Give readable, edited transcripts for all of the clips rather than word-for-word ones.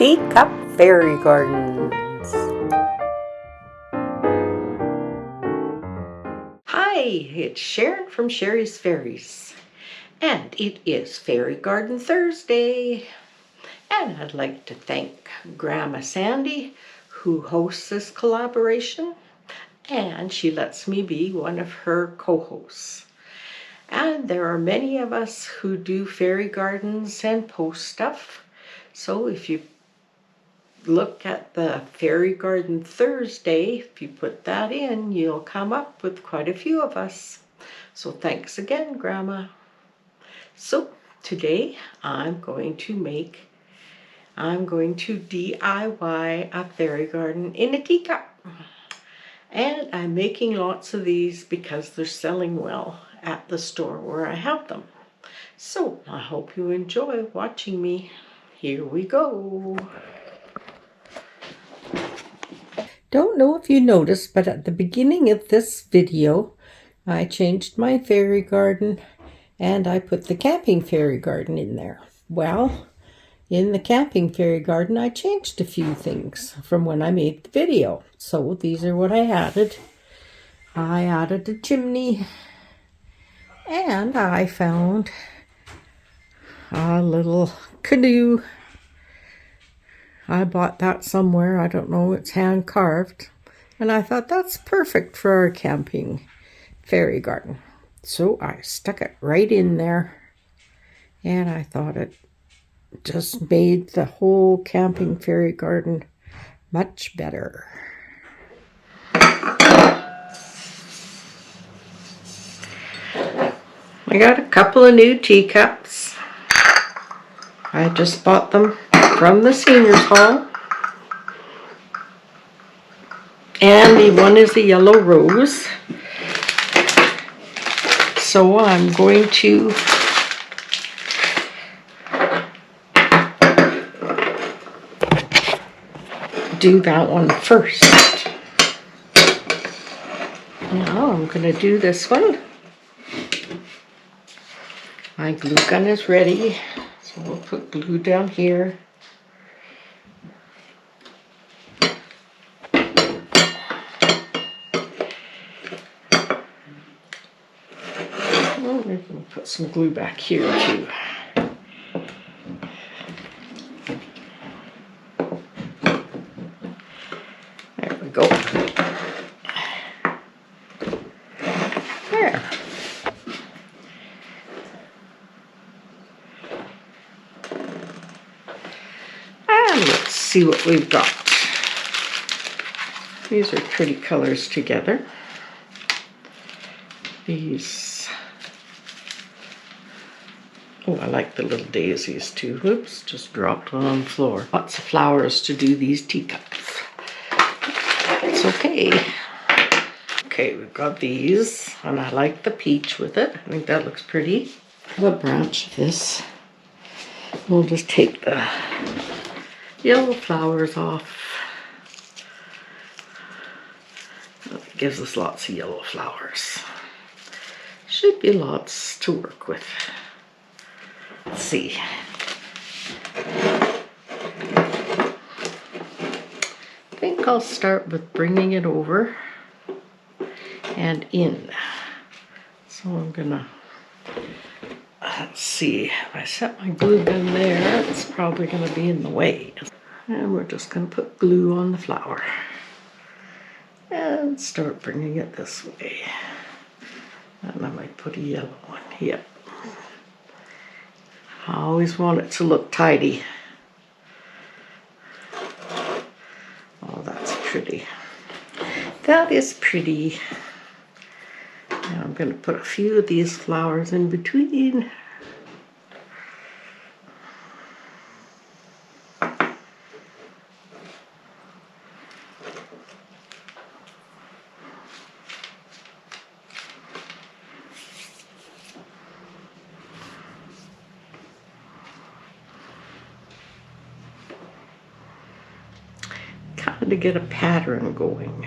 Teacup Fairy Gardens. Hi, it's Sharon from Sherry's Fairies, and it is Fairy Garden Thursday. And I'd like to thank Grandma Sandy, who hosts this collaboration, and she lets me be one of her co-hosts. And there are many of us who do fairy gardens and post stuff. So if you look at the Fairy Garden Thursday, if you put that in, you'll come up with quite a few of us. So thanks again, Grandma. So today I'm going to DIY a fairy garden in a teacup. And I'm making lots of these because they're selling well at the store where I have them. So I hope you enjoy watching me. Here we go. Don't know if you noticed, but at the beginning of this video, I changed my fairy garden and I put the camping fairy garden in there. Well, in the camping fairy garden, I changed a few things from when I made the video. So these are what I added. I added a chimney and I found a little canoe. I bought that somewhere, I don't know, it's hand carved. And I thought that's perfect for our camping fairy garden. So I stuck it right in there. And I thought it just made the whole camping fairy garden much better. I got a couple of new teacups. I just bought them from the seniors hall. And the one is a yellow rose. So I'm going to do that one first. Now I'm going to do this one. My glue gun is ready. So we'll put glue down here. Oh, we're going to put some glue back here too. There we go. There. And let's see what we've got. These are pretty colors together. These, oh, I like the little daisies too. Whoops, just dropped one on the floor. Lots of flowers to do these teacups. It's okay. Okay, we've got these, and I like the peach with it. I think that looks pretty. The branch of this. We'll just take the yellow flowers off. It gives us lots of yellow flowers. Should be lots to work with. Let's see. I think I'll start with bringing it over and in. So I'm gonna, let's see, if I set my glue gun there, it's probably gonna be in the way. And we're just gonna put glue on the flower and start bringing it this way. And I might put a yellow one, yep. I always want it to look tidy. Oh, that's pretty. That is pretty. Now I'm going to put a few of these flowers in between. Kind of get a pattern going.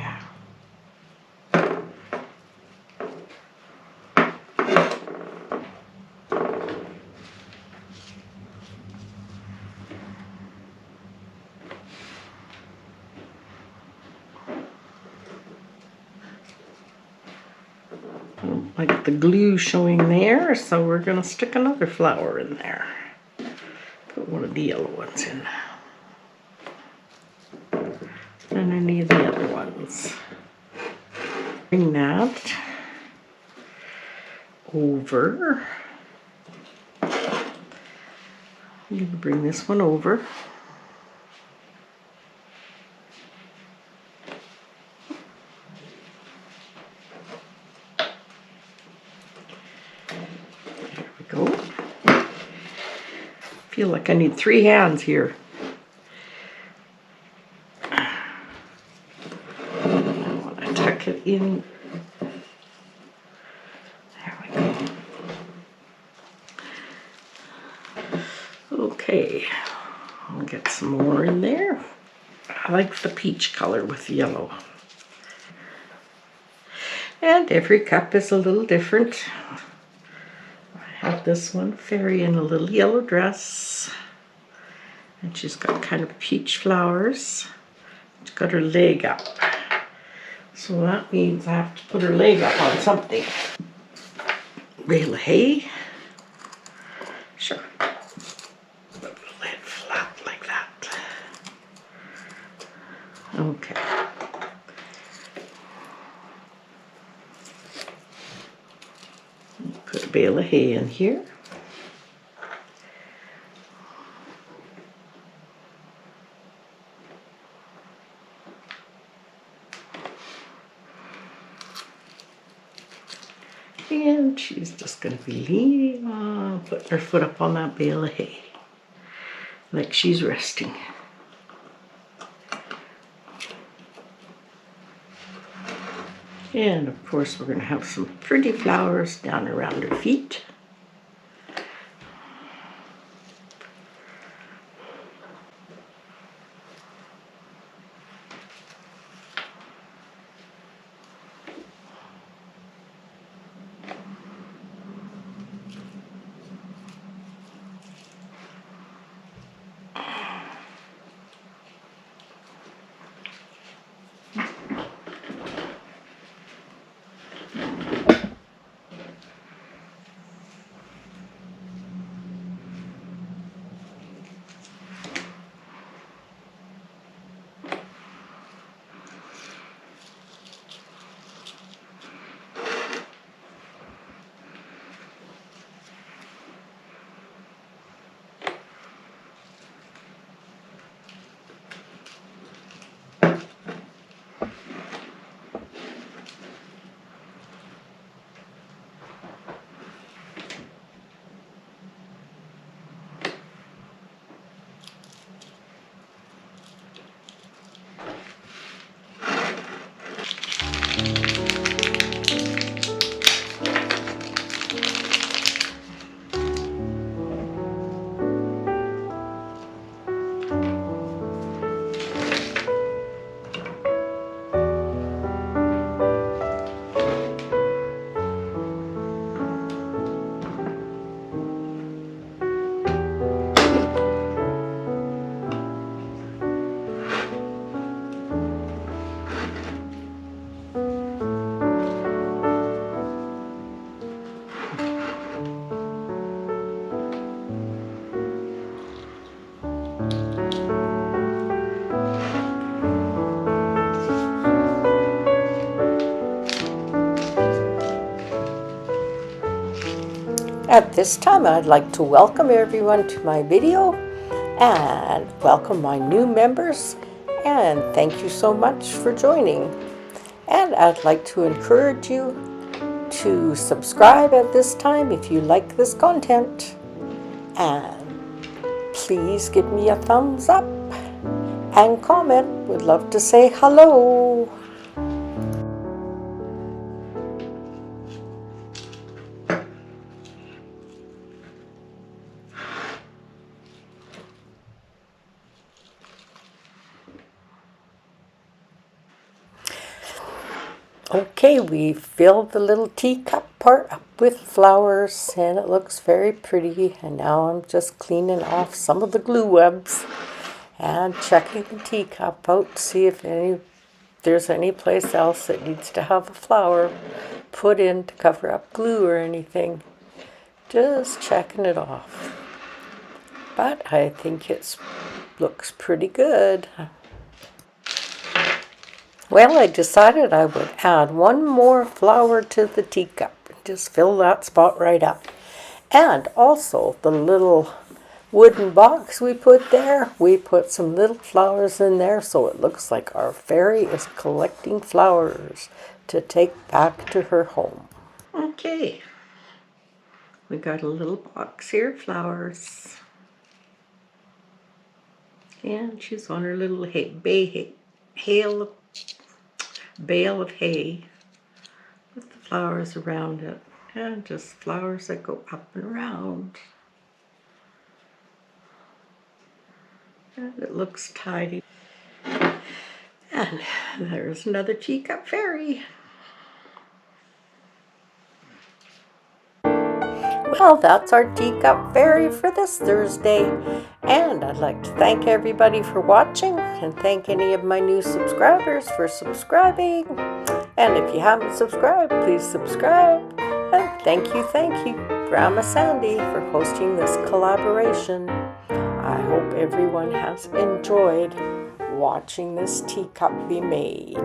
like the glue showing there, so we're going to stick another flower in there. Put one of the yellow ones in. And any of the other ones. Bring that over. You can bring this one over. There we go. I feel like I need 3 hands here. I want to tuck it in. There we go. Okay, I'll get some more in there. I like the peach color with yellow. And every cup is a little different. I have this one, Fairy, in a little yellow dress. And she's got kind of peach flowers. She's got her leg up. So that means I have to put her leg up on something. Bale of hay. Sure. Put the lid flat like that. Okay. Put a bale of hay in here. And she's just going to be leaning on, putting her foot up on that bale of hay, like she's resting. And of course we're going to have some pretty flowers down around her feet. At this time, I'd like to welcome everyone to my video and welcome my new members, and thank you so much for joining. And I'd like to encourage you to subscribe at this time if you like this content, and please give me a thumbs up and comment. Would love to say hello. Okay, we filled the little teacup part up with flowers and it looks very pretty. And now I'm just cleaning off some of the glue webs and checking the teacup out to see if any there's any place else that needs to have a flower put in to cover up glue or anything. Just checking it off. But I think it looks pretty good. Well, I decided I would add one more flower to the teacup. Just fill that spot right up. And also the little wooden box we put there, we put some little flowers in there so it looks like our fairy is collecting flowers to take back to her home. Okay, we got a little box here of flowers. And she's on her little bale of hay with the flowers around it. And just flowers that go up and around. And it looks tidy. And there's another teacup fairy. Well, that's our teacup fairy for this Thursday. And I'd like to thank everybody for watching and thank any of my new subscribers for subscribing. And if you haven't subscribed, please subscribe. And thank you, Grandma Sandy, for hosting this collaboration. I hope everyone has enjoyed watching this teacup be made.